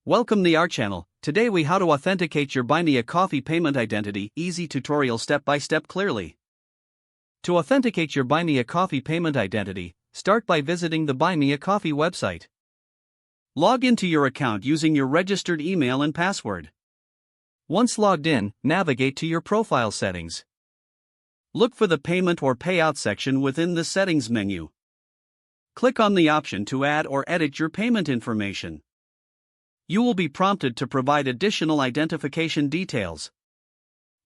Welcome to our channel. Today we how to authenticate your Buy Me a Coffee payment identity. Easy tutorial step by step clearly. To authenticate your Buy Me a Coffee payment identity, start by visiting the Buy Me a Coffee website. Log into your account using your registered email and password. Once logged in, navigate to your profile settings. Look for the payment or payout section within the settings menu. Click on the option to add or edit your payment information. You will be prompted to provide additional identification details.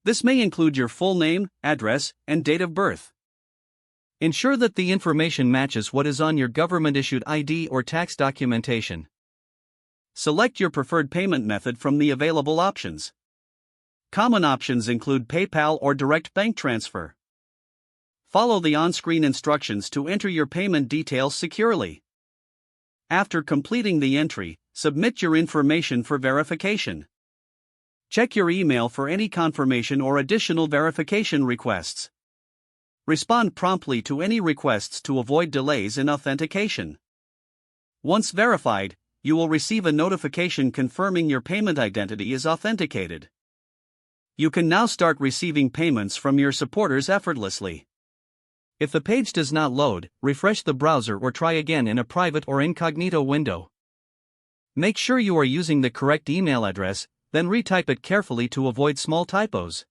This may include your full name, address, and date of birth. Ensure that the information matches what is on your government-issued ID or tax documentation. Select your preferred payment method from the available options. Common options include PayPal or direct bank transfer. Follow the on-screen instructions to enter your payment details securely. After completing the entry, submit your information for verification. Check your email for any confirmation or additional verification requests. Respond promptly to any requests to avoid delays in authentication. Once verified, you will receive a notification confirming your payment identity is authenticated. You can now start receiving payments from your supporters effortlessly. If the page does not load, refresh the browser or try again in a private or incognito window. Make sure you are using the correct email address, then retype it carefully to avoid small typos.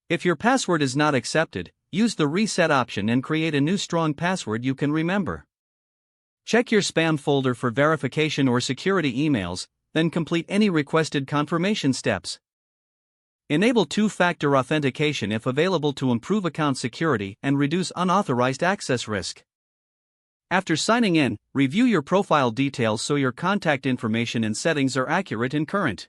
If your password is not accepted, use the reset option and create a new strong password you can remember. Check your spam folder for verification or security emails, then complete any requested confirmation steps. Enable two-factor authentication if available to improve account security and reduce unauthorized access risk. After signing in, review your profile details so your contact information and settings are accurate and current.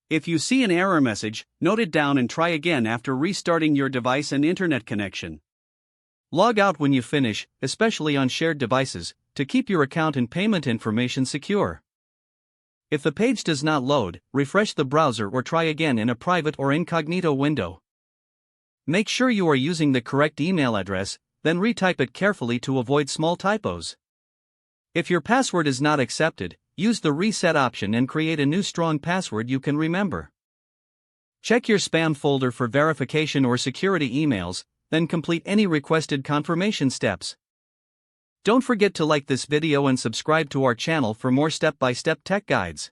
If you see an error message, note it down and try again after restarting your device and internet connection. Log out when you finish, especially on shared devices, to keep your account and payment information secure. If the page does not load, refresh the browser or try again in a private or incognito window. Make sure you are using the correct email address, then retype it carefully to avoid small typos. If your password is not accepted, use the reset option and create a new strong password you can remember. Check your spam folder for verification or security emails, then complete any requested confirmation steps. Don't forget to like this video and subscribe to our channel for more step-by-step tech guides.